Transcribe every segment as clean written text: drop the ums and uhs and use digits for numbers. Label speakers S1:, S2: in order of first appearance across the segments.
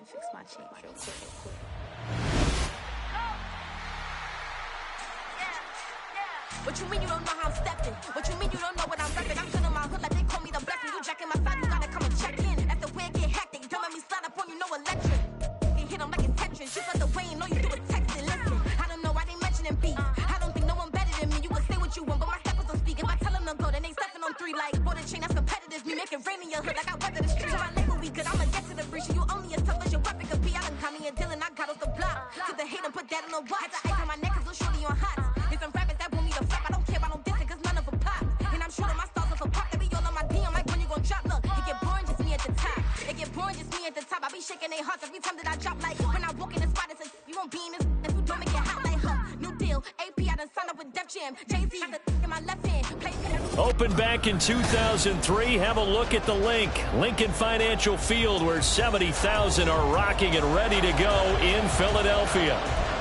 S1: and fix my cheek real quick. What you mean you don't know how I'm stepping? What you mean you don't know what I'm repping? I'm feeling my hood like they call me the blessing. You jacking my side, you gotta come and check in. That's the way it get hectic. Don't make me slide up on you, no electric. You hit them like it's Tetris. Shoot out the way and know you do a texting. Listen, I don't know why they mentioning beef. I don't think no one better than me. You can say what you want, but my steppers don't speak. If I tell them to go, then they stepping on 3 like border chain. That's competitive. Me make it rain in your hood like I weather the street. So my nigga we good. I'ma get to the breach. You only as tough as your weapon could be. I done caught me a deal and I got off the block. To the hate and put that in the watch. I ice on my neck 'cause little shorty on hot. It's some rappers that want me to flop. I don't care about no dissing 'cause none of them pop. And I'm shooting my stars off a pop. They be all on my DM like when you gon' drop. Look, it get boring just me at the top. It get boring just me at the top. I be shaking their hearts every time that I drop. Like when I walk in the spot, it says you won't be in this. If you don't make it hot like her. New deal. AP, I done signed up with Def Jam. Jay-Z got the in my left hand.
S2: Opened back in 2003. Have a look at the link. Lincoln Financial Field, where 70,000 are rocking and ready to go in Philadelphia.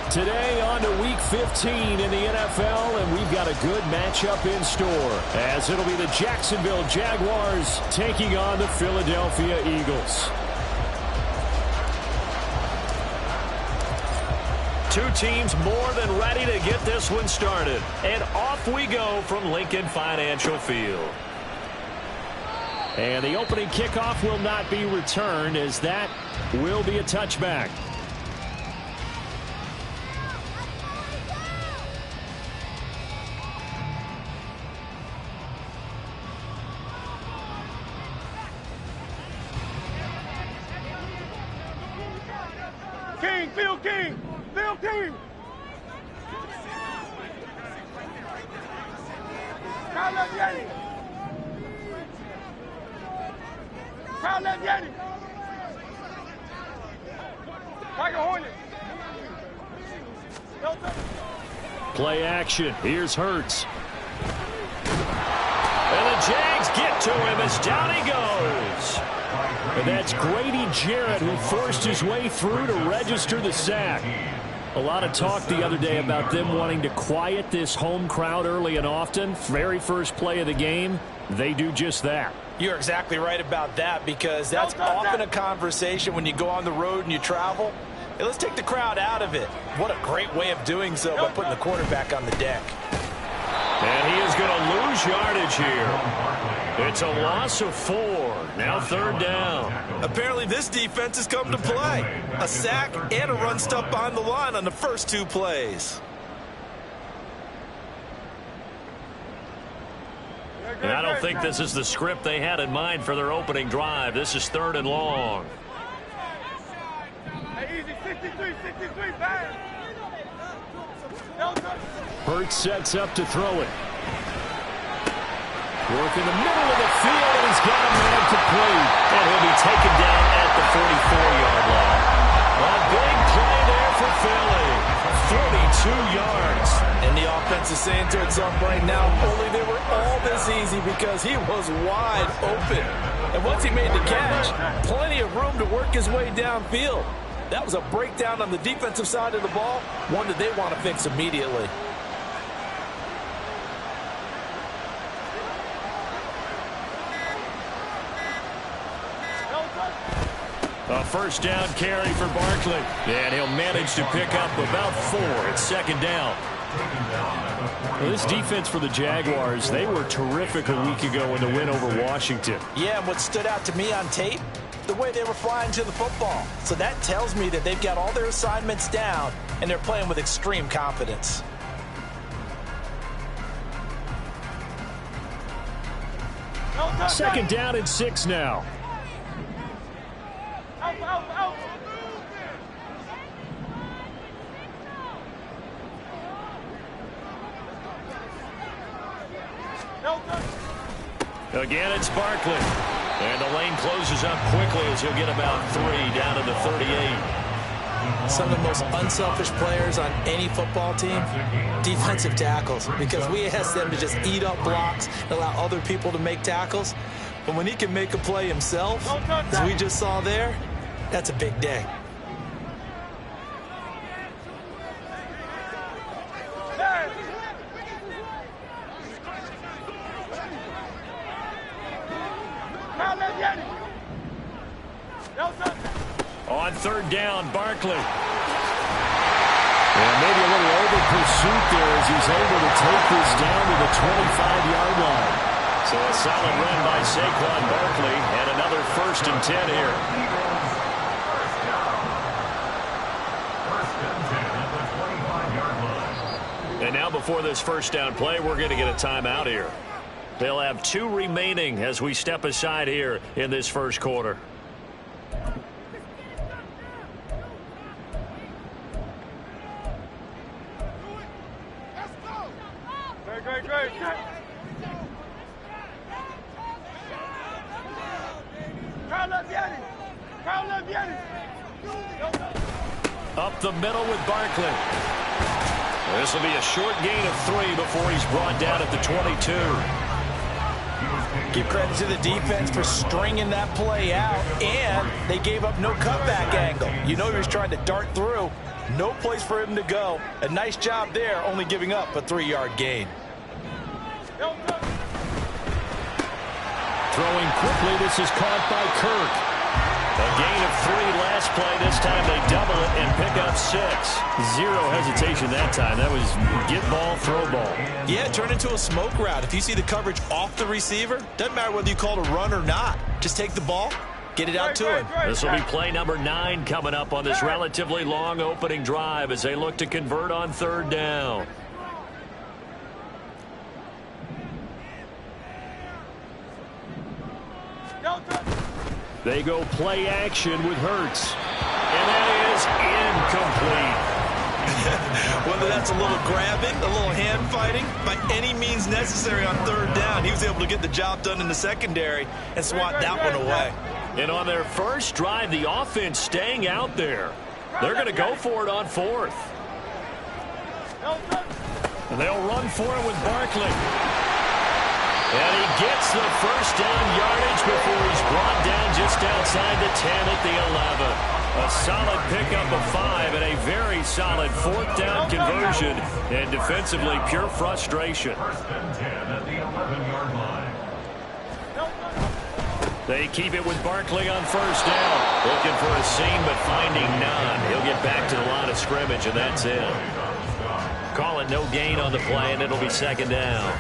S2: Today on to Week 15 in the NFL, and we've got a good matchup in store, as it'll be the Jacksonville Jaguars taking on the Philadelphia Eagles. Two teams more than ready to get this one started. And off we go from Lincoln Financial Field. And the opening kickoff will not be returned, as that will be a touchback.
S3: Phil King! Phil King! Kyle Leviani! Kyle Leviani! Tiger Hornet!
S2: Play action. Here's Hurts. And the Jags get to him as down he goes. And that's Grady Jarrett, who forced his way through to register the sack. A lot of talk the other day about them wanting to quiet this home crowd early and often. Very first play of the game, they do just that.
S4: You're exactly right about that, because that's often a conversation when you go on the road and you travel. Hey, let's take the crowd out of it. What a great way of doing so by putting the quarterback on the deck.
S2: And he is going to lose yardage here. It's a loss of 4. Now 3rd down.
S4: Apparently this defense has come to play. A sack and a run stuff behind the line on the first 2 plays.
S2: And I don't think this is the script they had in mind for their opening drive. This is 3rd and long.
S3: Easy, 63, bang!
S2: Hurts sets up to throw it. Work in the middle of the field, and he's got a man complete. And he'll be taken down at the 44-yard line. A big play there for Philly. 42 yards.
S4: And the offense is saying to itself right now, only they were all this easy because he was wide open. And once he made the catch, plenty of room to work his way downfield. That was a breakdown on the defensive side of the ball, one that they want to fix immediately.
S2: A first down carry for Barkley. And he'll manage to pick up about 4 at 2nd down. Well, this defense for the Jaguars, they were terrific a week ago in the win over Washington.
S4: Yeah, and what stood out to me on tape, the way they were flying to the football. So that tells me that they've got all their assignments down, and they're playing with extreme confidence.
S2: Second down and 6 now.
S3: Out.
S2: Again, it's Barkley. And the lane closes up quickly as he'll get about 3 down to the 38.
S4: Some of the most unselfish players on any football team, defensive tackles, because we ask them to just eat up blocks and allow other people to make tackles. But when he can make a play himself, as we just saw there, that's a big day.
S2: On third down, Barkley. And maybe a little over-pursuit there as he's able to take this down to the 25-yard line. So a solid run by Saquon Barkley and another 1st and 10 here. And now before this first down play, we're going to get a timeout here. They'll have 2 remaining as we step aside here in this first quarter.
S3: Great.
S2: Up the middle with Barkley. This will be a short gain of 3 before he's brought down at the 22.
S4: Give credit to the defense for stringing that play out, and they gave up no cutback angle. You know he was trying to dart through. No place for him to go. A nice job there, only giving up a 3-yard gain.
S2: Throwing quickly, this is caught by Kirk. A gain of 3 last play. This time they double it and pick up 6. 0 hesitation that time. That was get ball, throw ball.
S4: Yeah, turn into a smoke route. If you see the coverage off the receiver, doesn't matter whether you call it a run or not. Just take the ball, get it out to him.
S2: This will be play number 9 coming up on this relatively long opening drive as they look to convert on third down. They go play action with Hurts. And that is incomplete.
S4: Whether that's a little grabbing, a little hand fighting, by any means necessary on third down, he was able to get the job done in the secondary and swat that one away.
S2: And on their first drive, the offense staying out there. They're going to go for it on 4th. And they'll run for it with Barkley. And he gets the first down yardage before he's brought down just outside the 10 at the 11. A solid pickup of 5 and a very solid 4th down conversion. And defensively, pure frustration. They keep it with Barkley on first down. Looking for a seam, but finding none. He'll get back to the line of scrimmage, and that's it. Call it no gain on the play, and it'll be 2nd down.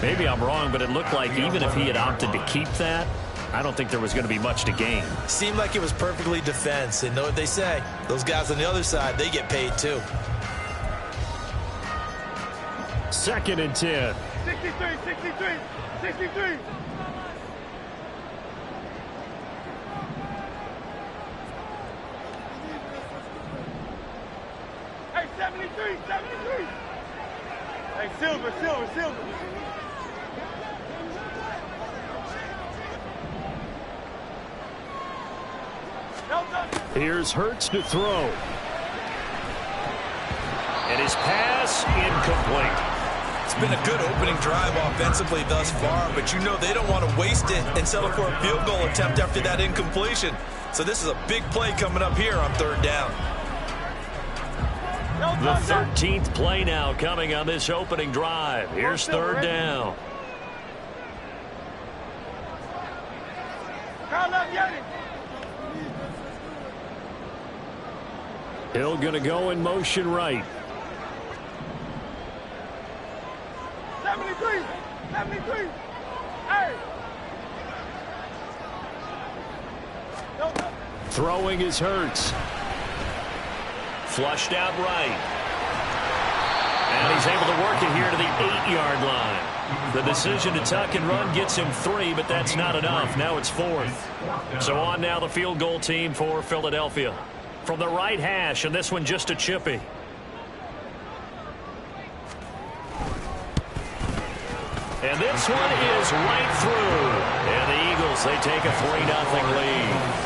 S2: Maybe I'm wrong, but it looked like even if he had opted to keep that, I don't think there was going to be much to gain.
S4: Seemed like it was perfectly defense. And know what they say? Those guys on the other side, they get paid too.
S2: 2nd and 10.
S3: 63. Hey, 73. Hey, Silver.
S2: Here's Hurts to throw. And his pass incomplete.
S4: It's been a good opening drive offensively thus far, but you know they don't want to waste it and settle for a field goal attempt after that incompletion. So this is a big play coming up here on third down.
S2: The 13th play now coming on this opening drive. Here's third down. Hill going to go in motion right.
S3: 73. Hey.
S2: Throwing is Hurts. Flushed out right. And he's able to work it here to the 8-yard line. The decision to tuck and run gets him 3, but that's not enough. Now it's 4th. So on now the field goal team for Philadelphia. From the right hash, and this one just a chippy. And this one is right through. And the Eagles, they take a 3-0 lead.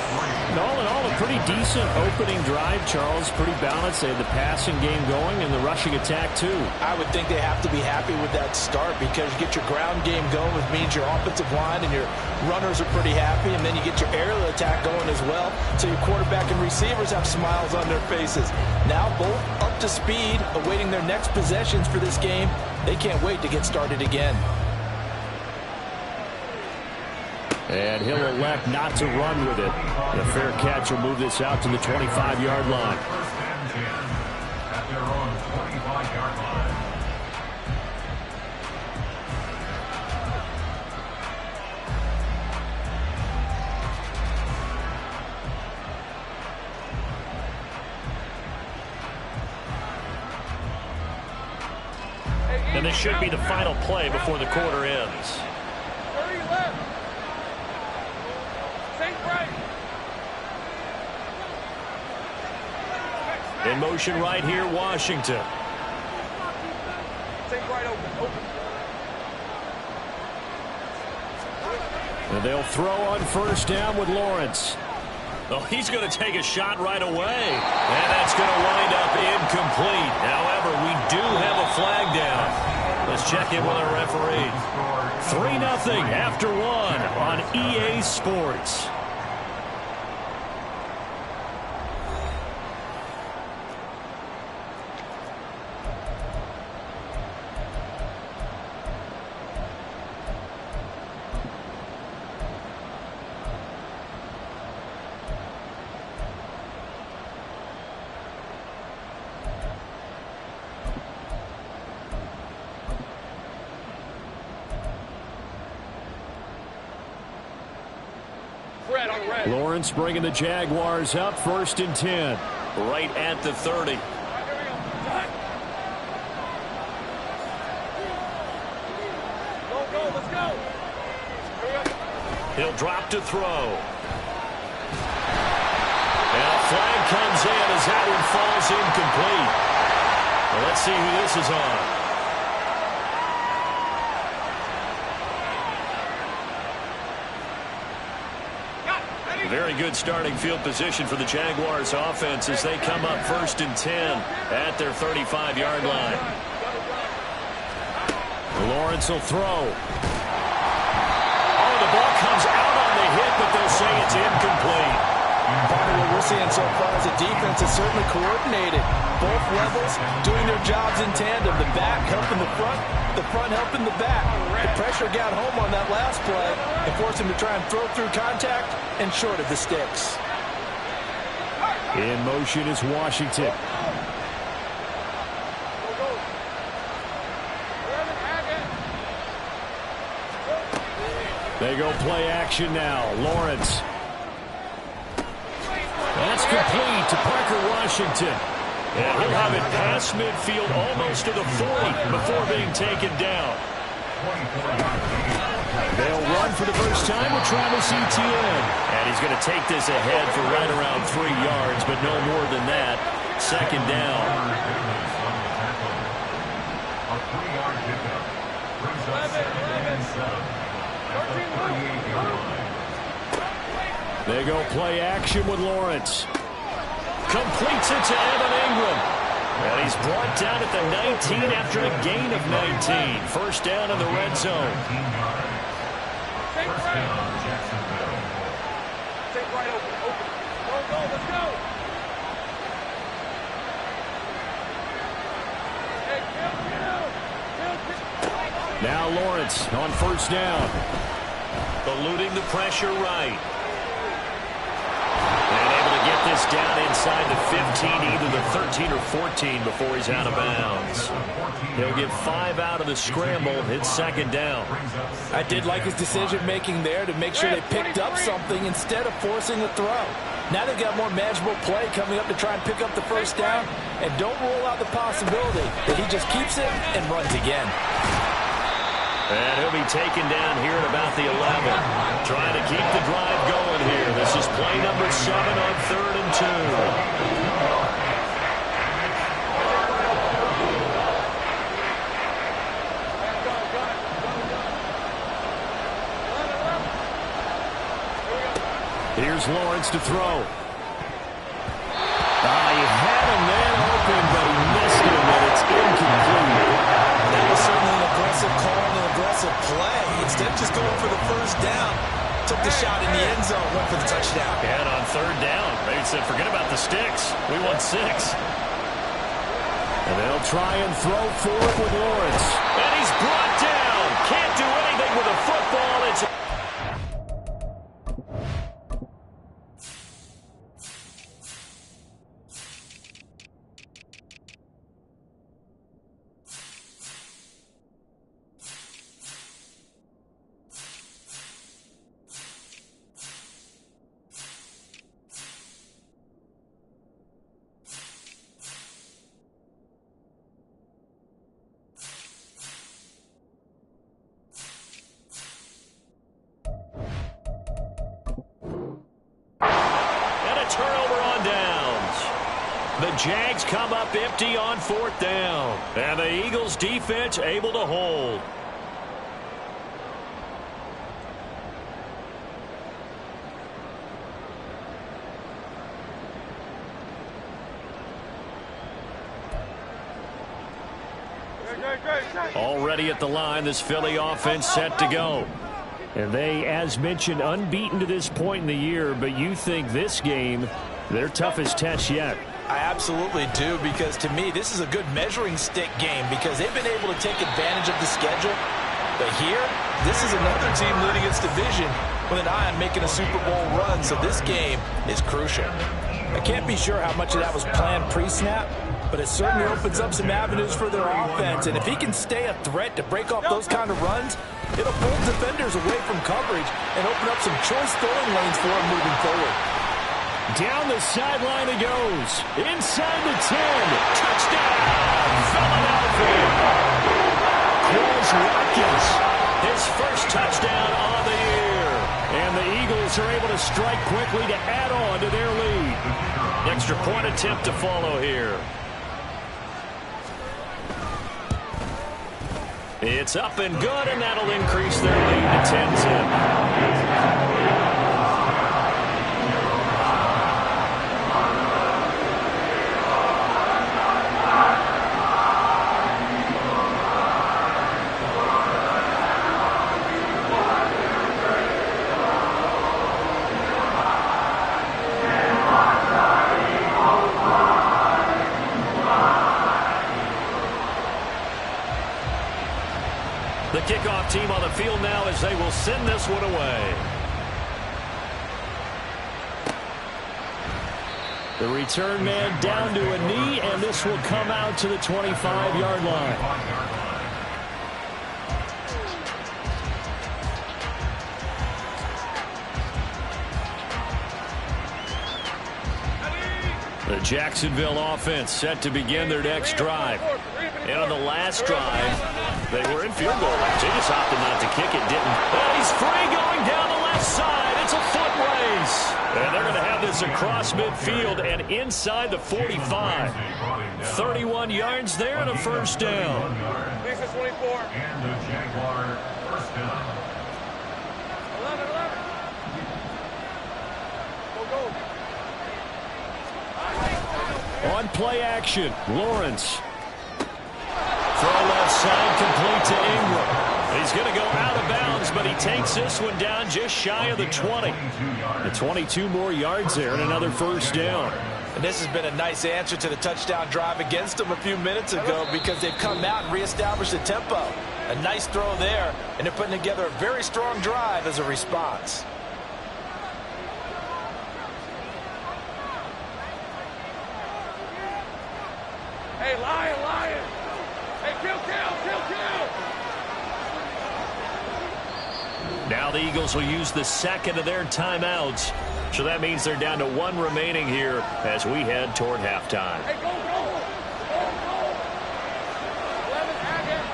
S2: All in all, a pretty decent opening drive, Charles. Pretty balanced. They had the passing game going and the rushing attack, too.
S4: I would think they have to be happy with that start because you get your ground game going, which means your offensive line and your runners are pretty happy, and then you get your aerial attack going as well, so your quarterback and receivers have smiles on their faces. Now both up to speed, awaiting their next possessions for this game. They can't wait to get started again.
S2: And he'll elect not to run with it. The fair catch will move this out to the 25-yard line.
S5: At their own 25-yard line.
S2: And this should be the final play before the quarter ends.
S3: 30 left. Saint right.
S2: In motion right here, Washington.
S3: Saint right open.
S2: And they'll throw on first down with Lawrence. Oh, he's going to take a shot right away. And that's going to wind up incomplete. However, we do have a flag down. Let's check in with our referee. 3-0 after one on EA Sports. Lawrence bringing the Jaguars up, 1st and 10. Right at the 30.
S3: Go, let's go.
S2: He'll drop to throw. And a flag comes in as that one falls incomplete. Well, let's see who this is on. Very good starting field position for the Jaguars offense as they come up 1st and 10 at their 35-yard line. Lawrence will throw. Oh, the ball comes out on the hit, but they'll say it's incomplete.
S4: Part of what we're seeing so far is the defense is certainly coordinated. Both levels doing their jobs in tandem. The back helping the front helping the back. The pressure got home on that last play and forced him to try and throw through contact and short of the sticks.
S2: In motion is Washington. They go play action now. Lawrence. That's complete to Parker Washington. And he'll have it past midfield almost to the 40 before being taken down. They'll run for the first time with Travis Etienne. And he's going to take this ahead for right around 3 yards, but no more than that. 2nd down.
S5: A 3-yard pickup brings up 2nd and 7 at the 38-yard line.
S2: They go play action with Lawrence. Completes it to Evan Ingram. And he's brought down at the 19 after a gain of 19. First down in the red zone.
S5: First down, Jacksonville.
S3: Saint right open. Go, let's go.
S2: Now Lawrence on first down. Eluding the pressure right. And able to get this down inside the 15, either the 13 or 14 before he's out of bounds. He'll get 5 out of the scramble. It's 2nd down.
S4: I did like his decision-making there to make sure they picked up something instead of forcing a throw. Now they've got more manageable play coming up to try and pick up the first down. And don't rule out the possibility that he just keeps it and runs again.
S2: And he'll be taken down here at about the 11. Trying to keep the drive going here. This is play number 7 on 3rd and 2. Here's Lawrence to throw. He had a man open, but he missed him, and it's incomplete.
S6: That was certainly an aggressive call and an aggressive play. Instead of just going for the first down, took the shot in the end zone, went for the touchdown.
S2: And on 3rd down, they said, forget about the sticks. We want 6. And they'll try and throw for it with Lawrence. And he's brought down. Can't do anything with a football. It's a turnover on downs. The Jags come up empty on 4th down. And the Eagles defense able to hold. Already at the line, this Philly offense set to go. And they, as mentioned, unbeaten to this point in the year, but you think this game, their toughest test yet.
S6: I absolutely do, because to me, this is a good measuring stick game because they've been able to take advantage of the schedule. But here, this is another team leading its division with an eye on making a Super Bowl run, so this game is crucial. I can't be sure how much of that was planned pre-snap, but it certainly opens up some avenues for their offense. And if he can stay a threat to break off those kind of runs, it'll pull defenders away from coverage and open up some choice throwing lanes for him moving forward.
S2: Down the sideline he goes. Inside the 10. Touchdown, Philadelphia. Quez Watkins, his first touchdown on the year. And the Eagles are able to strike quickly to add on to their lead. Extra point attempt to follow here. It's up and good, and that'll increase their lead to 10-10. The kickoff team on the field now as they will send this one away. The return man down to a knee, and this will come out to the 25-yard line. The Jacksonville offense set to begin their next drive. And on the last drive, they were in field goal range. They just opted not to kick it, didn't. And he's free going down the left side. It's a foot race. And they're going to have this across midfield and inside the 45. 31 yards there and a first down.
S3: This is 24.
S5: And the Jaguar first down.
S3: 11. Go.
S2: On play action, Lawrence. Throw left side, complete to Ingram. He's going to go out of bounds, but he takes this one down just shy of the 20. The 22 more yards there and another first down.
S6: And this has been a nice answer to the touchdown drive against them a few minutes ago because they've come out and reestablished the tempo. A nice throw there, and they're putting together a very strong drive as a response.
S3: Hey, Lion. Hey, kill.
S2: Now the Eagles will use the second of their timeouts. So that means they're down to one remaining here as we head toward halftime.
S3: Hey, go. 11, Agate.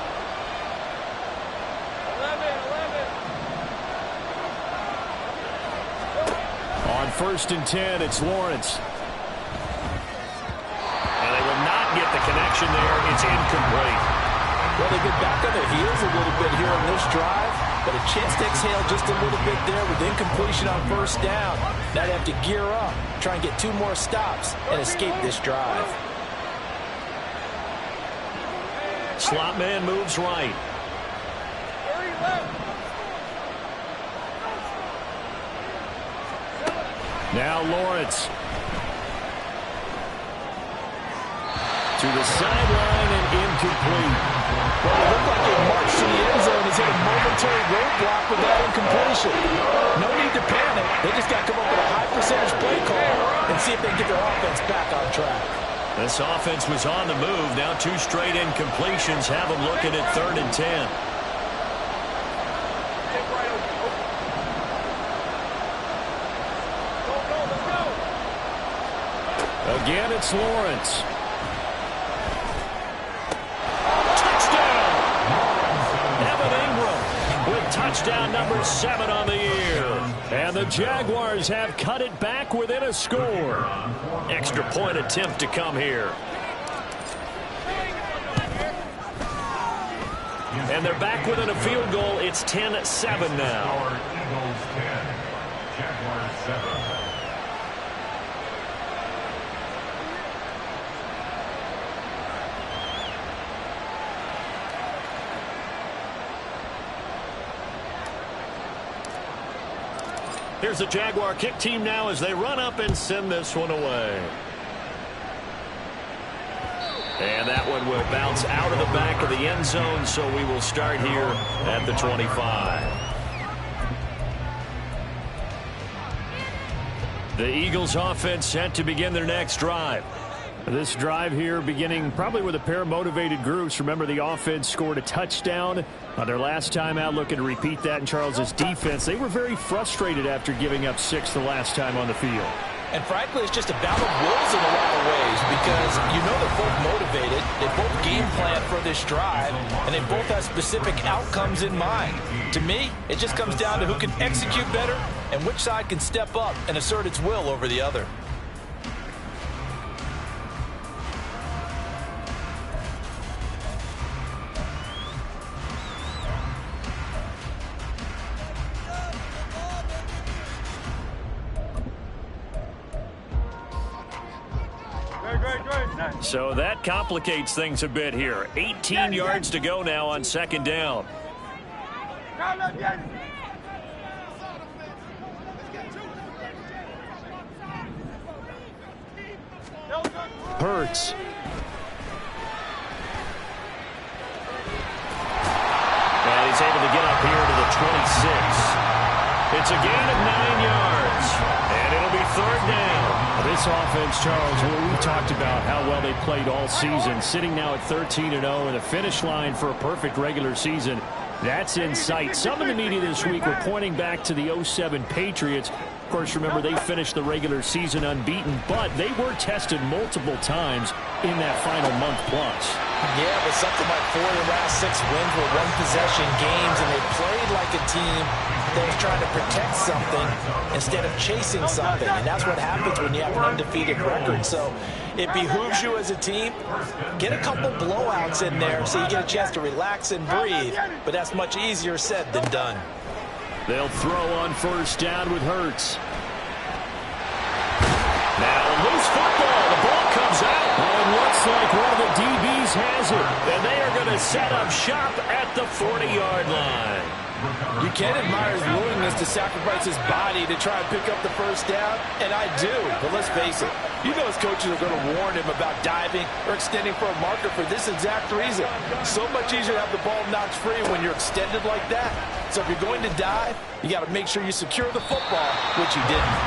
S3: 11.
S2: On 1st and 10, it's Lawrence. And they will not get the connection there. It's incomplete.
S6: Well, they get back on their heels a little bit here on this drive, but a chance to exhale just a little bit there with incompletion on first down. Now they have to gear up, try and get 2 more stops, and escape this drive.
S2: Slot man moves right.
S3: 30 left.
S2: Now Lawrence. To the sideline and incomplete.
S6: Well, it looked like they marched to the end zone. He's hit a momentary roadblock with that incompletion. No need to panic. They just got to come up with a high percentage play call and see if they can get their offense back on track.
S2: This offense was on the move. Now 2 straight incompletions have them looking at 3rd and 10. Again, it's Lawrence. Touchdown number 7 on the year. And the Jaguars have cut it back within a score. Extra point attempt to come here. And they're back within a field goal. It's 10-7 now.
S5: Eagles 10, Jaguars 7.
S2: Here's the Jaguar kick team now as they run up and send this one away. And that one will bounce out of the back of the end zone, so we will start here at the 25. The Eagles offense set to begin their next drive. This drive here beginning probably with a pair of motivated groups. Remember, the offense scored a touchdown on their last time out, looking to repeat that in Charles's defense. They were very frustrated after giving up 6 the last time on the field.
S6: And frankly, it's just a battle of wills in a lot of ways because you know they're both motivated. They both game plan for this drive, and they both have specific outcomes in mind. To me, it just comes down to who can execute better and which side can step up and assert its will over the other.
S2: So that complicates things a bit here. 18 yards to go now on second down. Hurts. And he's able to get up here to the 26. It's a gain of 9 yards. And it'll be third down. This offense, Charles, what we've talked about how well they played all season, sitting now at 13-0 and the finish line for a perfect regular season. That's in sight. Some in the media this week were pointing back to the 07 Patriots. Of course, remember, they finished the regular season unbeaten, but they were tested multiple times in that final month plus.
S6: Yeah, but something like 4 of the last 6 wins were one-possession games, and they played like a team that was trying to protect something instead of chasing something. And that's what happens when you have an undefeated record. So it behooves you as a team, get a couple blowouts in there so you get a chance to relax and breathe. But that's much easier said than done.
S2: They'll throw on first down with Hurts. Now loose football. The ball comes out. And looks like one of the DBs has it. And they are going to set up shop at the 40-yard line.
S4: You can admire his willingness to sacrifice his body to try and pick up the first down, and I do. But let's face it, you know his coaches are going to warn him about diving or extending for a marker for this exact reason. So much easier to have the ball knocked free when you're extended like that. So if you're going to dive, you got to make sure you secure the football, which he didn't.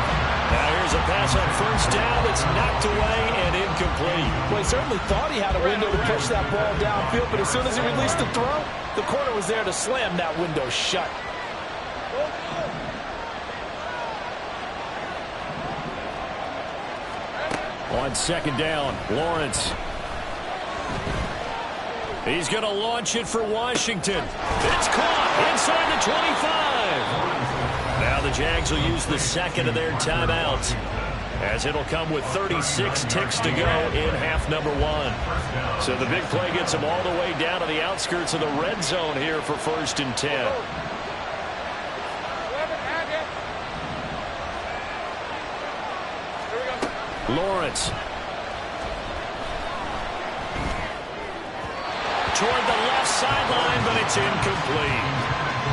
S2: Now here's a pass on first down that's knocked away and incomplete.
S4: Well, he certainly thought he had a window to push that ball downfield, but as soon as he released the throw, the corner was there to slam that window shut.
S2: On second down, Lawrence. He's going to launch it for Washington. It's caught inside the 25. Now the Jags will use the second of their timeouts, as it'll come with 36 ticks to go in half number 1. So the big play gets them all the way down to the outskirts of the red zone here for 1st and 10. Lawrence. Toward the left sideline, but it's incomplete.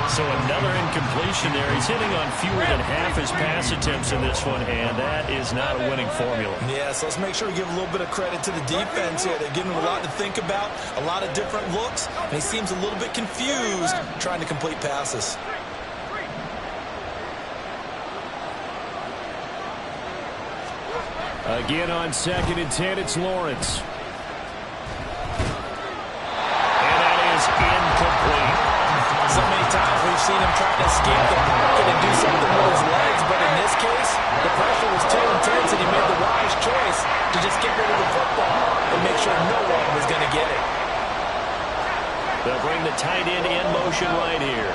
S2: So another incompletion there. He's hitting on fewer than half his pass attempts in this one, and that is not a winning formula.
S6: Yeah, so let's make sure we give a little bit of credit to the defense here. They're giving him a lot to think about, a lot of different looks, and he seems a little bit confused trying to complete passes.
S2: Again on 2nd and 10, it's Lawrence. And that is incomplete.
S6: So many times we've seen him trying to escape the pocket and do something with his legs, but in this case, the pressure was too intense and he made the wise choice to just get rid of the football and make sure no one was going to get it.
S2: They'll bring the tight end in motion right here.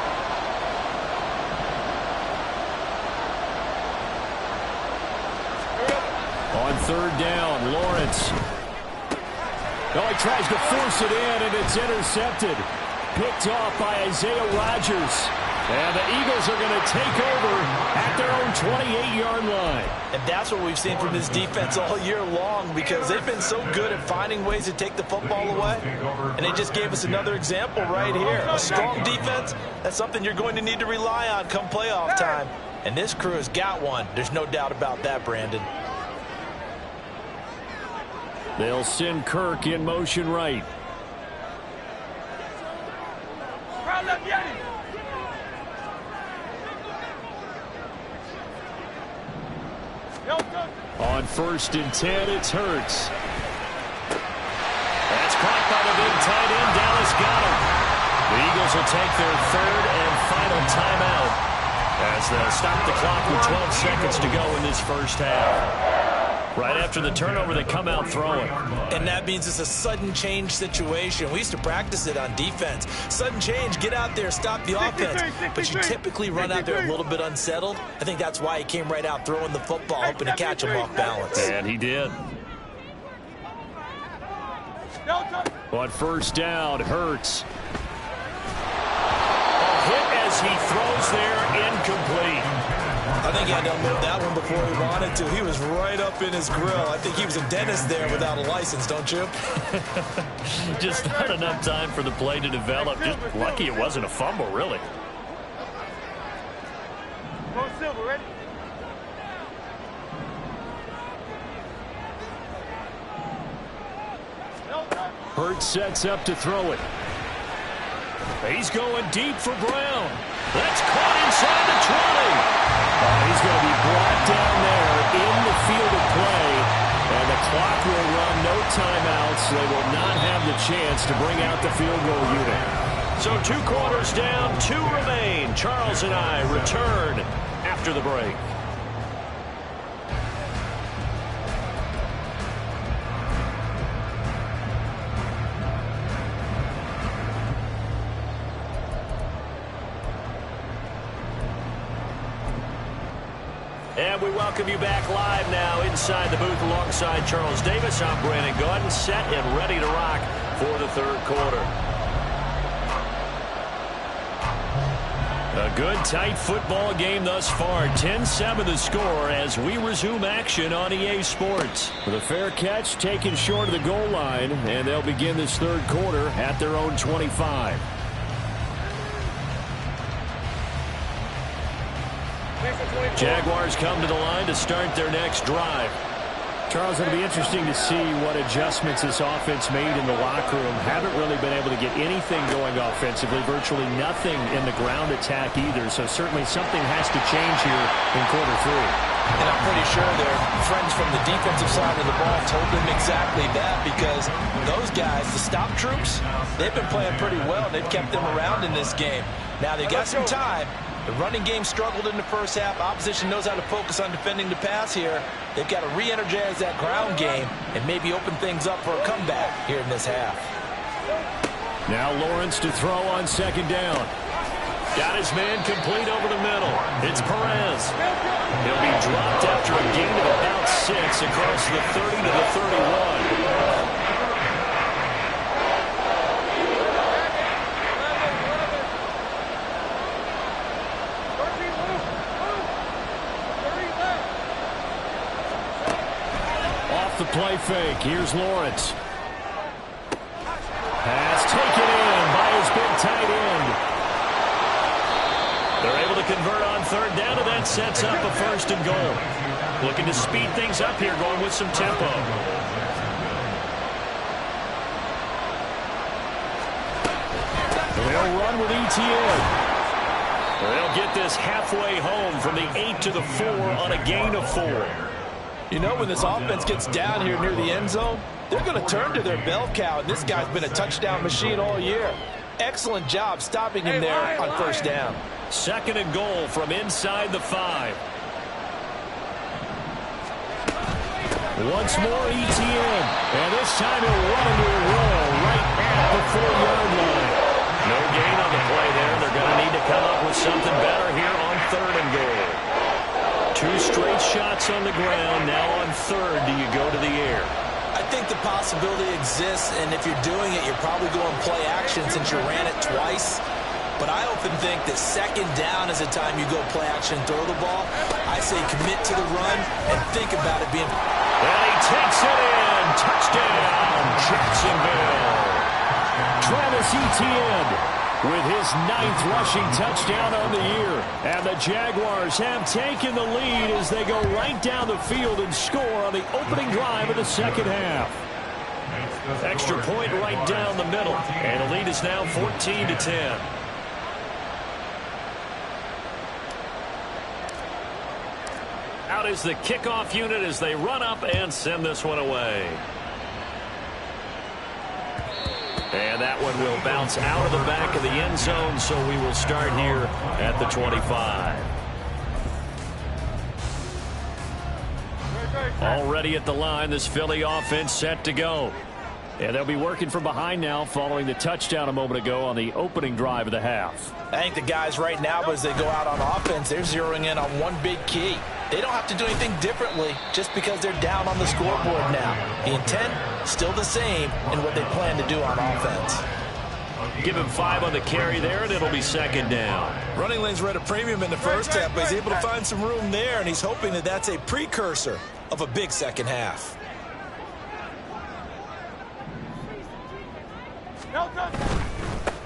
S2: On third down, Lawrence. Oh, he tries to force it in, and it's intercepted. Picked off by Isaiah Rodgers. And the Eagles are going to take over at their own 28-yard line.
S6: And that's what we've seen from this defense all year long, because they've been so good at finding ways to take the football away. And they just gave us another example right here. A strong defense, that's something you're going to need to rely on come playoff time. And this crew has got one. There's no doubt about that, Brandon.
S2: They'll send Kirk in motion right. On 1st and 10, it's Hurts. That's caught by the big tight end. Dallas got him. The Eagles will take their third and final timeout as they'll stop the clock with 12 seconds to go in this first half. Right after the turnover, they come out throwing.
S6: And that means it's a sudden change situation. We used to practice it on defense. Sudden change, get out there, stop the offense. But you typically run out there a little bit unsettled. I think that's why he came right out throwing the football, hoping to catch him off balance.
S2: And he did. On 1st down, Hurts. A hit as he throws there, incomplete.
S6: I think he had to unload that one before he wanted to. He was right up in his grill. I think he was a dentist there without a license, don't you?
S2: Just not enough time for the play to develop. Just lucky it wasn't a fumble, really.
S3: Go Silver, ready?
S2: Hurts sets up to throw it. He's going deep for Brown. That's caught inside the 20. He's going to be brought down there in the field of play. And the clock will run, no timeouts. They will not have the chance to bring out the field goal unit. So 2 quarters down, 2 remain. Charles and I return after the break. And we welcome you back live now inside the booth alongside Charles Davis. I'm Brandon Gaudin, set and ready to rock for the third quarter. A good, tight football game thus far. 10-7 the score as we resume action on EA Sports. With a fair catch taken short of the goal line, and they'll begin this third quarter at their own 25. Jaguars come to the line to start their next drive. Charles, it'll be interesting to see what adjustments this offense made in the locker room. Haven't really been able to get anything going offensively, virtually nothing in the ground attack either. So certainly something has to change here in quarter 3.
S6: And I'm pretty sure their friends from the defensive side of the ball told them exactly that, because those guys, the stop troops, they've been playing pretty well. They've kept them around in this game. Now they've got some time. The running game struggled in the first half. Opposition knows how to focus on defending the pass here. They've got to re-energize that ground game and maybe open things up for a comeback here in this half.
S2: Now Lawrence to throw on 2nd down. Got his man complete over the middle. It's Perez. He'll be dropped after a gain of about 6 across the 30 to the 31. The play fake. Here's Lawrence. Pass taken in by his big tight end. They're able to convert on 3rd down, and that sets up a 1st and goal. Looking to speed things up here, going with some tempo. They'll run with ETN. They'll get this halfway home from the 8 to the 4 on a gain of 4.
S6: You know, when this offense gets down here near the end zone, they're going to turn to their bell cow, and this guy's been a touchdown machine all year. Excellent job stopping him there on 1st down.
S2: 2nd and goal from inside the 5. Once more ETN, and this time he'll run into a roll right at the 4-yard line. No gain on the play there. They're going to need to come up with something better here on 3rd and goal. 2 straight shots on the ground. Now on third, do you go to the air?
S6: I think the possibility exists, and if you're doing it, you're probably going play action since you ran it twice. But I often think that second down is the time you go play action and throw the ball. I say commit to the run and think about it being...
S2: And he takes it in. Touchdown, Jacksonville. Travis Etienne with his 9th rushing touchdown on the year. And the Jaguars have taken the lead as they go right down the field and score on the opening drive of the second half. Extra point right down the middle. And the lead is now 14-10. Out is the kickoff unit as they run up and send this one away. And that one will bounce out of the back of the end zone, so we will start here at the 25. Already at the line, this Philly offense set to go. And they'll be working from behind now following the touchdown a moment ago on the opening drive of the half.
S6: I think the guys right now, as they go out on offense, they're zeroing in on one big key. They don't have to do anything differently just because they're down on the scoreboard now. The intent, still the same in what they plan to do on offense.
S2: Give him 5 on the carry there, and it'll be second down.
S6: Running lanes were at a premium in the first half, but he's able to find some room there, and he's hoping that that's a precursor of a big second half.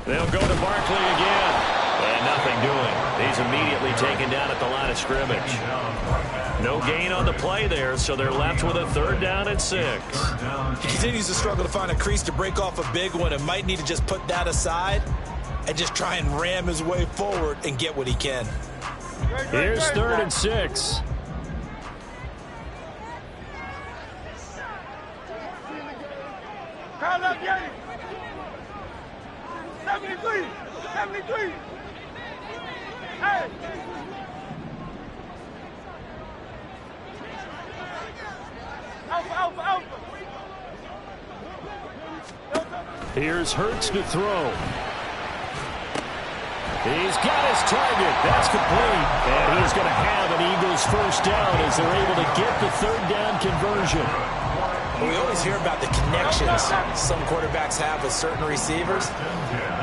S2: They'll go to Barkley again. And nothing doing. He's immediately taken down at the line of scrimmage. No gain on the play there, so they're left with a 3rd down and 6.
S6: He continues to struggle to find a crease to break off a big one and might need to just put that aside and just try and ram his way forward and get what he can.
S2: Here's 3rd and 6.
S3: Carl up, Yanni. 73. 73. Hey. Alpha, alpha, alpha.
S2: Here's Hurts to throw. He's got his target. That's complete. And he's going to have an Eagles first down as they're able to get the 3rd down conversion.
S6: We always hear about the connections some quarterbacks have with certain receivers.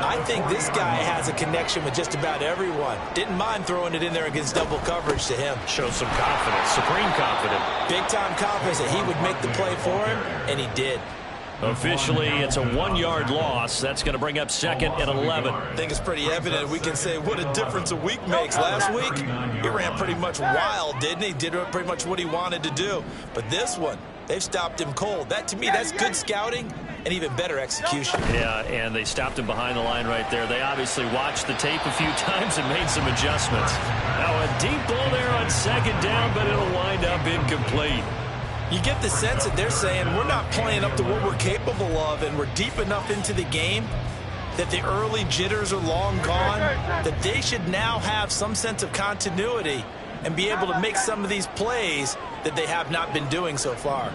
S6: I think this guy has a connection with just about everyone. Didn't mind throwing it in there against double coverage to him.
S2: Shows some confidence, supreme confidence.
S6: Big-time confidence that he would make the play for him, and he did.
S2: Officially, it's a 1-yard loss. That's going to bring up 2nd and 11.
S6: I think it's pretty evident. We can say what a difference a week makes. Last week, he ran pretty much wild, didn't he? Did pretty much what he wanted to do. But this one, they've stopped him cold. That, to me, that's good scouting and even better execution.
S2: Yeah, and they stopped him behind the line right there. They obviously watched the tape a few times and made some adjustments. Now a deep ball there on 2nd down, but it'll wind up incomplete.
S6: You get the sense that they're saying we're not playing up to what we're capable of, and we're deep enough into the game that the early jitters are long gone, that they should now have some sense of continuity and be able to make some of these plays that they have not been doing so far.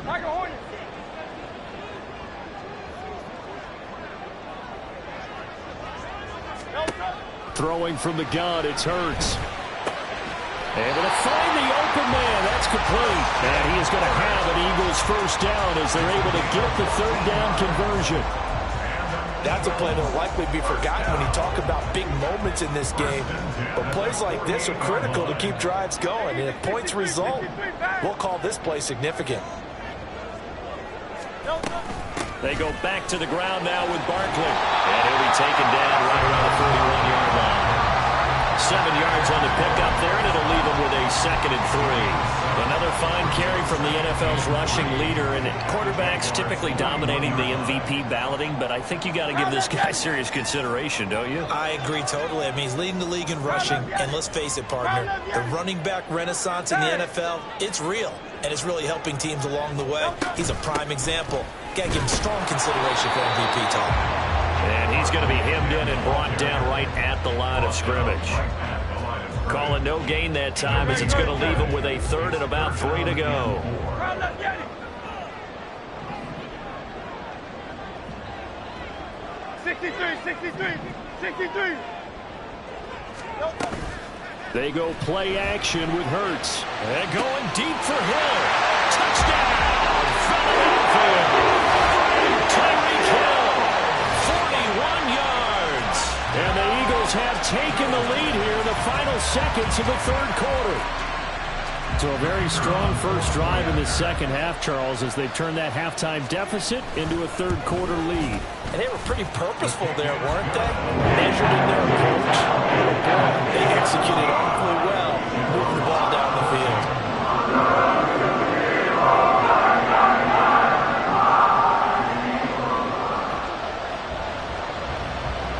S2: Throwing from the gun, it's Hurts. Able to find the open man. That's complete. And he is going to have an Eagles first down as they're able to get the 3rd down conversion.
S6: That's a play that will likely be forgotten when you talk about big moments in this game. But plays like this are critical to keep drives going. And if points result, we'll call this play significant.
S2: They go back to the ground now with Barkley. And he'll be taken down right around the 41-yard line. 7 yards on the pickup there, and it'll leave him with a 2nd and 3. Another fine carry from the NFL's rushing leader, and quarterbacks typically dominating the MVP balloting, but I think you got to give this guy serious consideration, don't you?
S6: I agree totally. I mean, he's leading the league in rushing, and let's face it, partner, the running back renaissance in the NFL, it's real, and it's really helping teams along the way. He's a prime example. Got to give him strong consideration for MVP talk.
S2: And he's going to be hemmed in and brought down right at the line of scrimmage. Calling no gain that time as it's going to leave him with a 3rd and about 3 to go.
S3: 63.
S2: They go play action with Hurts. And going deep for Hill. Touchdown, Philadelphia. Tyreek Hill, 41 yards. And the Eagles have taken the lead here in the final seconds of the third quarter. So a very strong first drive in the second half, Charles, as they've turned that halftime deficit into a third quarter lead.
S6: And they were pretty purposeful there, weren't they? Measured in their approach. They executed awfully well, moving the ball down the field.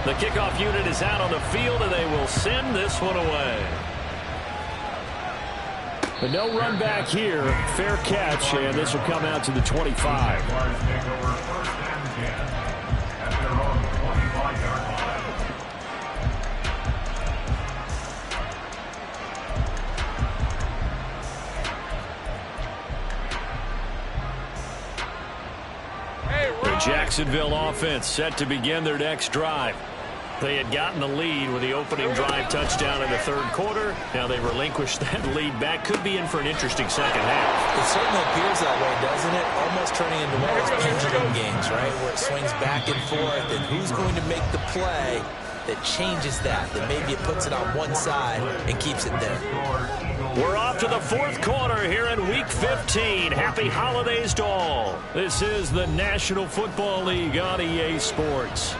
S2: The kickoff unit is out on the field, and they will send this one away. But no run back here. Fair catch, and this will come out to the 25. The Jacksonville offense set to begin their next drive. They had gotten the lead with the opening drive touchdown in the third quarter. Now they relinquished that lead back. Could be in for an interesting second half.
S6: It certainly appears that way, doesn't it? Almost turning into one of those pendulum games, right? Where it swings back and forth, and who's going to make the play that changes that maybe it puts it on one side and keeps it there.
S2: We're off to the fourth quarter here in Week 15. Happy holidays to all. This is the National Football League on EA Sports.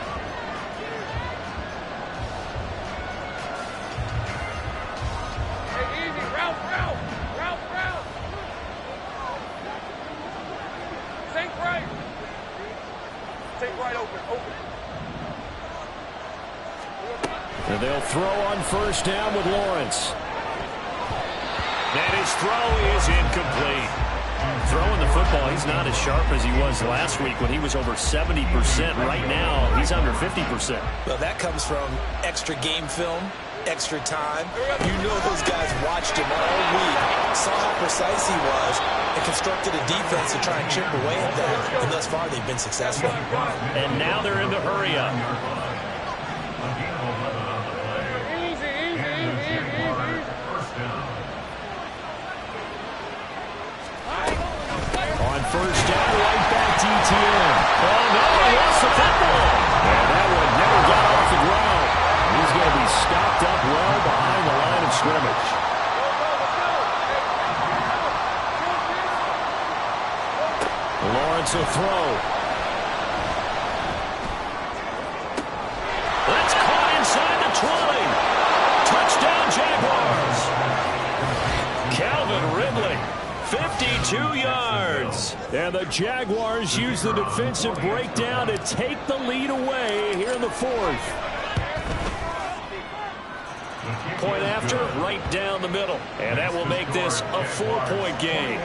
S2: And they'll throw on first down with Lawrence. And his throw is incomplete. Throwing the football, he's not as sharp as he was last week when he was over 70%. Right now, he's under 50%.
S6: Well, that comes from extra game film, extra time. You know those guys watched him all week, saw how precise he was, and constructed a defense to try and chip away at that. And thus far, they've been successful.
S2: And now they're in the hurry-up. First down, right back to ETN. Oh, no, he lost the football. And that one never got off the ground. He's going to be stopped up well behind the line of scrimmage. Lawrence will throw. That's caught inside the 20. Touchdown, Jaguars. Calvin Ridley. 52 yards. And the Jaguars use the defensive breakdown to take the lead away here in the fourth. Point after, right down the middle. And that will make this a 4-point game.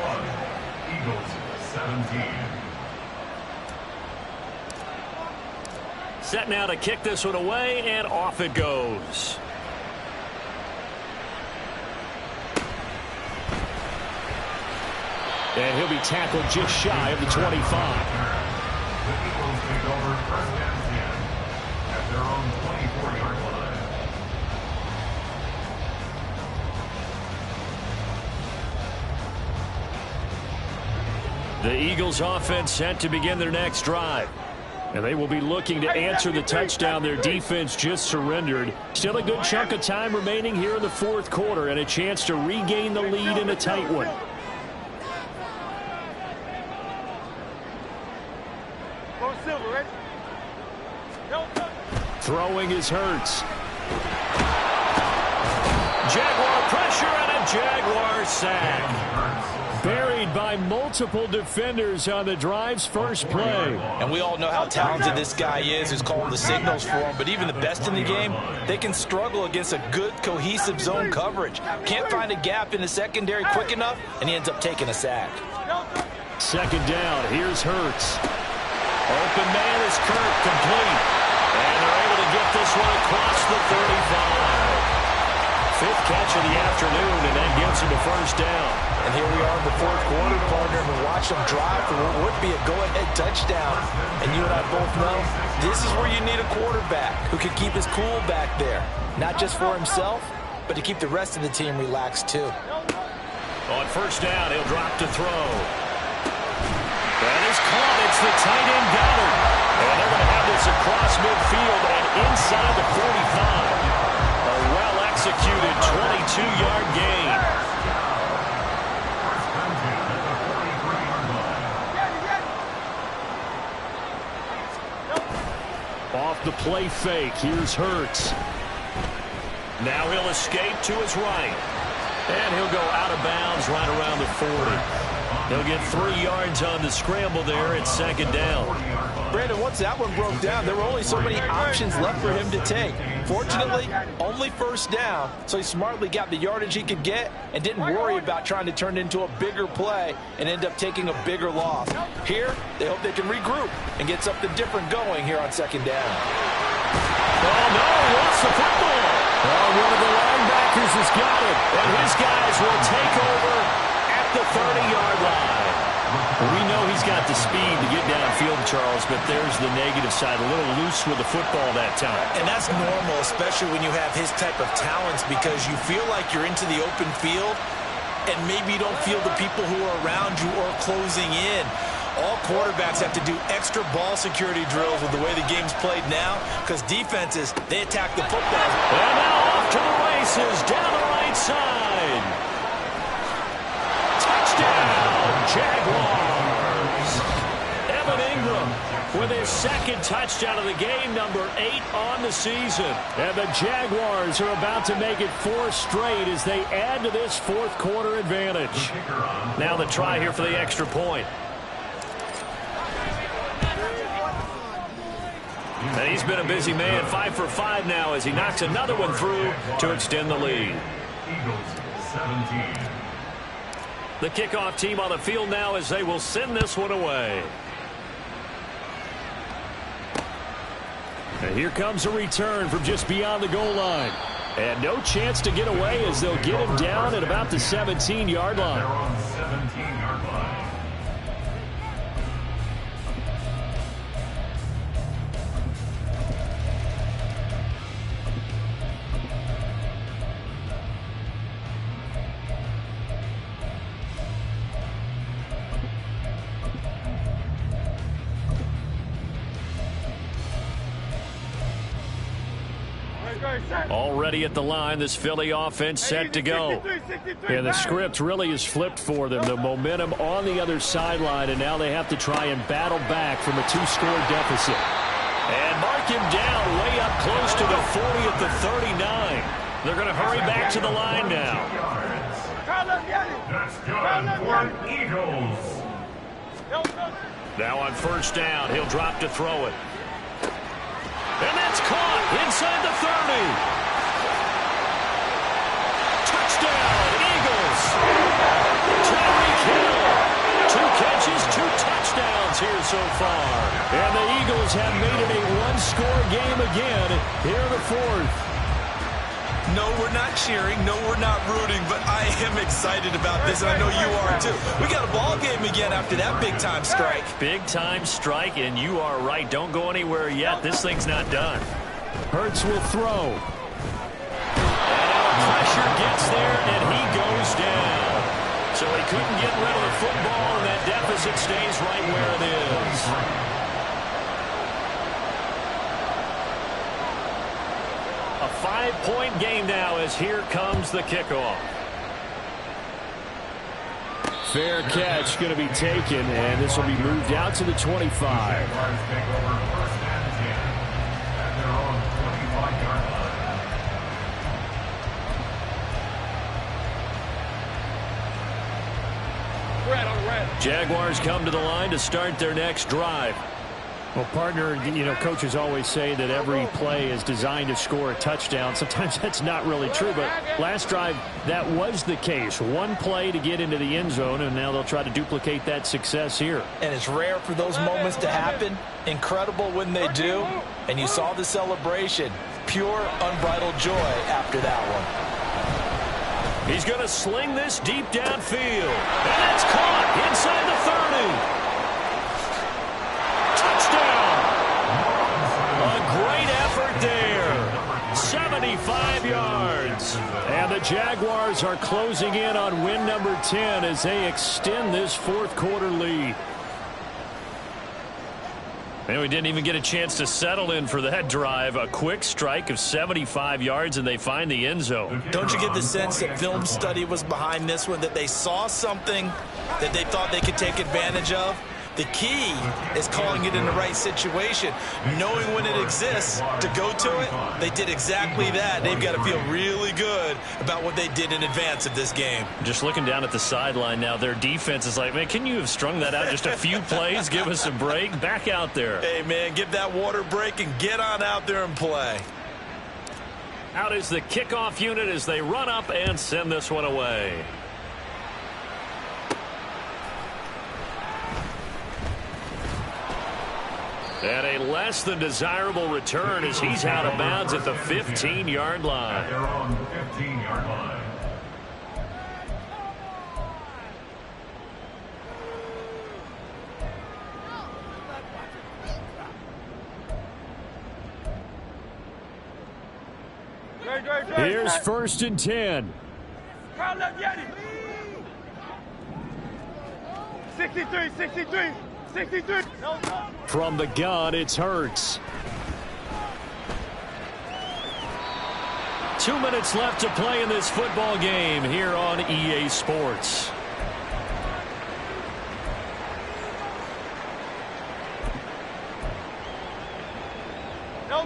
S5: Eagles 17.
S2: Set now to kick this one away, and off it goes. And he'll be tackled just shy of the 25.
S5: The Eagles take over first and 10 at their own 24-yard line.
S2: The Eagles offense set to begin their next drive. And they will be looking to answer the touchdown their defense just surrendered. Still a good chunk of time remaining here in the fourth quarter and a chance to regain the lead in a tight one. Throwing is Hurts. Jaguar pressure and a Jaguar sack. Buried by multiple defenders on the drive's first play.
S6: And we all know how talented this guy is who's calling the signals for him. But even the best in the game, they can struggle against a good, cohesive zone coverage. Can't find a gap in the secondary quick enough, and he ends up taking a sack.
S2: Second down, here's Hurts. Open man is Kirk, complete. And they're able to get this one across the 35. Fifth catch of the afternoon, and that gets him a first down.
S6: And here we are in the fourth quarter, partner, and we watch them drive for what would be a go-ahead touchdown. And you and I both know this is where you need a quarterback who can keep his cool back there, not just for himself, but to keep the rest of the team relaxed too.
S2: On first down, he'll drop to throw. That is caught. It's the tight end Goddard. And they're going to have this across midfield and inside the 45. A well-executed 22-yard gain. Off the play fake, here's Hurts. Now he'll escape to his right. And he'll go out of bounds right around the 40. He'll get 3 yards on the scramble there at second down.
S6: Brandon, once that one broke down, there were only so many options left for him to take. Fortunately, only first down, so he smartly got the yardage he could get and didn't worry about trying to turn it into a bigger play and end up taking a bigger loss. Here, they hope they can regroup and get something different going here on second down.
S2: Oh, no, he wants the football. Oh, one of the linebackers has got it, and his guys will take over at the 30-yard line. We know he's got the speed to get downfield, Charles, but there's the negative side. A little loose with the football that time.
S6: And that's normal, especially when you have his type of talents, because you feel like you're into the open field and maybe you don't feel the people who are around you or closing in. All quarterbacks have to do extra ball security drills with the way the game's played now, because defenses, they attack the football.
S2: And now off to the races, down the right side. Touchdown, Jaguars. Evan Ingram with his second touchdown of the game, number 8 on the season. And the Jaguars are about to make it 4 straight as they add to this fourth quarter advantage. Now the try here for the extra point. And he's been a busy man, 5 for 5 now as he knocks another one through to extend the lead.
S5: Eagles 17.
S2: The kickoff team on the field now as they will send this one away. And here comes a return from just beyond the goal line. And no chance to get away as they'll get him down at about the 17-yard line.
S5: They're on 17-yard line.
S2: Already at the line, this Philly offense set to go. And the script really is flipped for them. The momentum on the other sideline, and now they have to try and battle back from a 2-score deficit. And mark him down way up close to the 40 at the 39. They're going to hurry back to the line now.
S5: That's good for Eagles.
S2: Now on first down, he'll drop to throw it. And that's caught inside the 30. Touchdown, Eagles. Tyreek Hill. 2 catches, 2 touchdowns here so far. And the Eagles have made it a 1-score game again here in the fourth.
S6: No, we're not cheering. No, we're not rooting, but I am excited about this, and I know you are too. We got a ball game again after that big-time strike.
S2: Big-time strike, and you are right. Don't go anywhere yet. This thing's not done. Hurts will throw. And now the pressure gets there, and he goes down. So he couldn't get rid of the football, and that deficit stays right where it is. A 5-point game now as here comes the kickoff. Fair catch going to be taken, and this will be moved out to the 25.
S5: Jaguars take over first and 10 at their own 25-yard line.
S2: Jaguars come to the line to start their next drive. Well, partner, you know, coaches always say that every play is designed to score a touchdown. Sometimes that's not really true, but last drive, that was the case. 1 play to get into the end zone, and now they'll try to duplicate that success here.
S6: And it's rare for those moments to happen. Incredible when they do. And you saw the celebration. Pure, unbridled joy after that one.
S2: He's going to sling this deep downfield. And that's caught inside the 30. Touchdown! A great effort there. 75 yards. And Jaguars are closing in on win number 10 as they extend this fourth quarter lead. And we didn't even get a chance to settle in for that drive. A quick strike of 75 yards, and they find the end zone.
S6: Don't you get the sense that film study was behind this one, that they saw something that they thought they could take advantage of? The key is calling it in the right situation, knowing when it exists to go to it. They did exactly that. They've got to feel really good about what they did in advance of this game.
S2: Just looking down at the sideline now, their defense is like, man, can you have strung that out just a few plays? Give us a break. Back out there.
S6: Hey, man, give that water break and get on out there and play.
S2: Out is the kickoff unit as they run up and send this one away. And a less than desirable return as he's out of bounds at the 15-yard line.
S5: They're on the 15-yard line.
S2: Here's 1st and 10.
S3: 63.
S2: From the gun, it's Hurts. 2 minutes left to play in this football game here on EA Sports.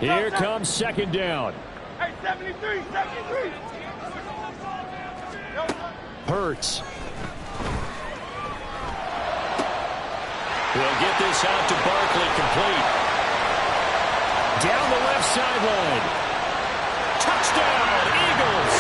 S2: Here comes 2nd down.
S3: Hey, 73.
S2: Hurts. We'll get this out to Barkley, complete. Down the left sideline. Touchdown, Eagles.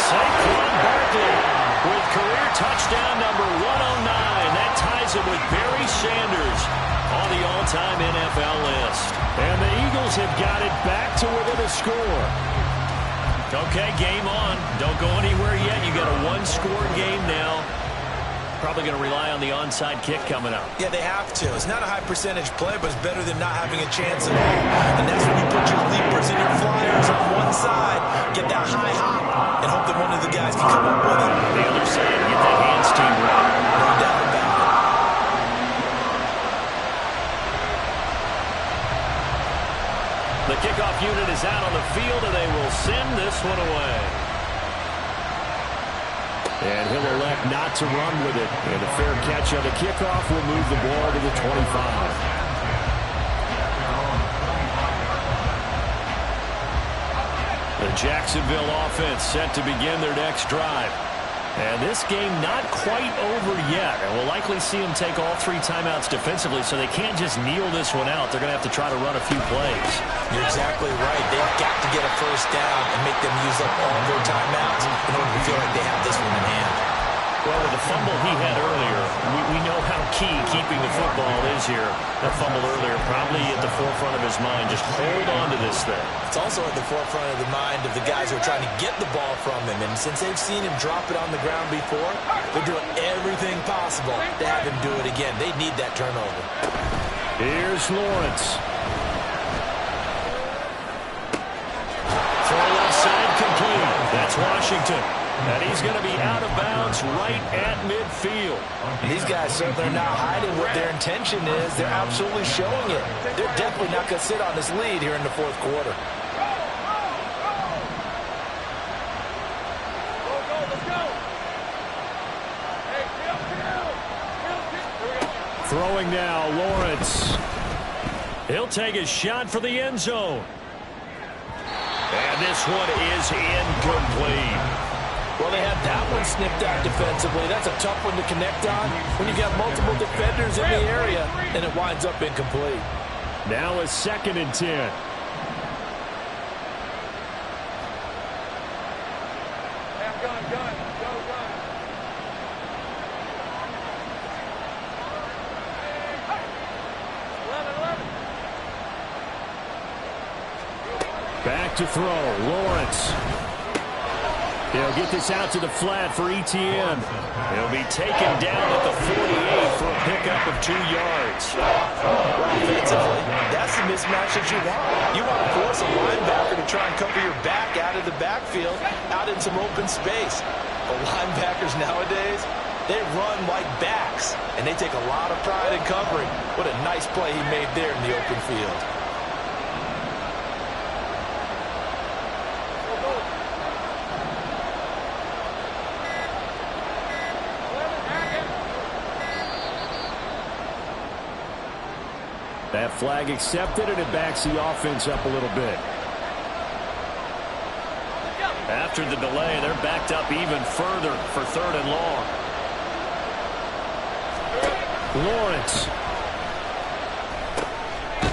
S2: Saquon Barkley with career touchdown number 109. That ties him with Barry Sanders on the all-time NFL list. And the Eagles have got it back to within a score. Okay, game on. Don't go anywhere yet. You got a one-score game now. Probably going to rely on the onside kick coming up.
S6: Yeah, they have to. It's not a high percentage play, but it's better than not having a chance at all. And that's when you put your leapers and your flyers on one side, get that high hop, and hope that one of the guys can come up with it.
S2: The other side, get the hands team ready.
S6: No doubt about it.
S2: The kickoff unit is out on the field, and they will send this one away. And he'll elect not to run with it. And a fair catch on the kickoff will move the ball to the 25. The Jacksonville offense set to begin their next drive. And this game not quite over yet. And we'll likely see them take all 3 timeouts defensively, so they can't just kneel this one out. They're going to have to try to run a few plays.
S6: You're exactly right. They've got to get a first down and make them use up all their timeouts in order to feel like they have this one in hand.
S2: Well, with the fumble he had earlier, we know how key keeping the football is here. That fumble earlier probably at the forefront of his mind. Just hold on to this thing.
S6: It's also at the forefront of the mind of the guys who are trying to get the ball from him. And since they've seen him drop it on the ground before, they're doing everything possible to have him do it again. They need that turnover.
S2: Here's Lawrence. Throw left side complete. That's Washington. And he's going to be out of bounds right at midfield.
S6: These guys certainly are not hiding what their intention is. They're absolutely showing it. They're definitely not going to sit on this lead here in the fourth quarter.
S2: Throwing now, Lawrence. He'll take a shot for the end zone. And this one is incomplete.
S4: Well, they had that one snipped out defensively. That's a tough one to connect on when you got multiple defenders in the area, and it winds up incomplete.
S2: Now a 2nd and 10. Back to throw, Lawrence. He'll get this out to the flat for Etienne. He'll be taken down at the 48 for a pickup of 2 yards.
S6: Offensively, that's that's the mismatch that you want. You want to force a linebacker to try and cover your back out of the backfield, out in some open space. But linebackers nowadays, they run like backs, and they take a lot of pride in covering. What a nice play he made there in the open field.
S2: That flag accepted, and it backs the offense up a little bit. After the delay, they're backed up even further for 3rd and long. Lawrence.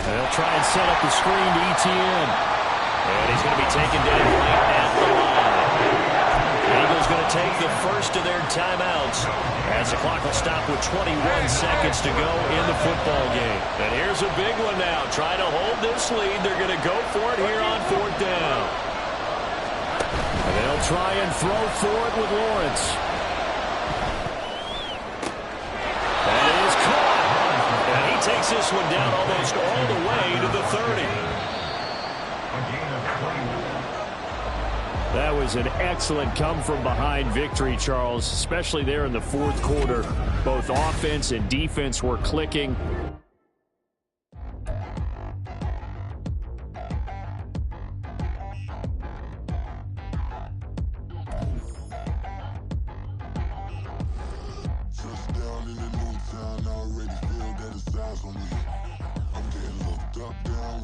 S2: They'll try and set up the screen to ETN. And he's going to be taken down right at the line. Eagles going to take the first of their timeouts as the clock will stop with 21 seconds to go in the football game. And here's a big one now. Trying to hold this lead. They're going to go for it here on 4th down. And they'll try and throw for it with Lawrence. And it is caught. And he takes this one down almost all the way to the 30. That was an excellent come-from-behind victory, Charles, especially there in the 4th quarter. Both offense and defense were clicking.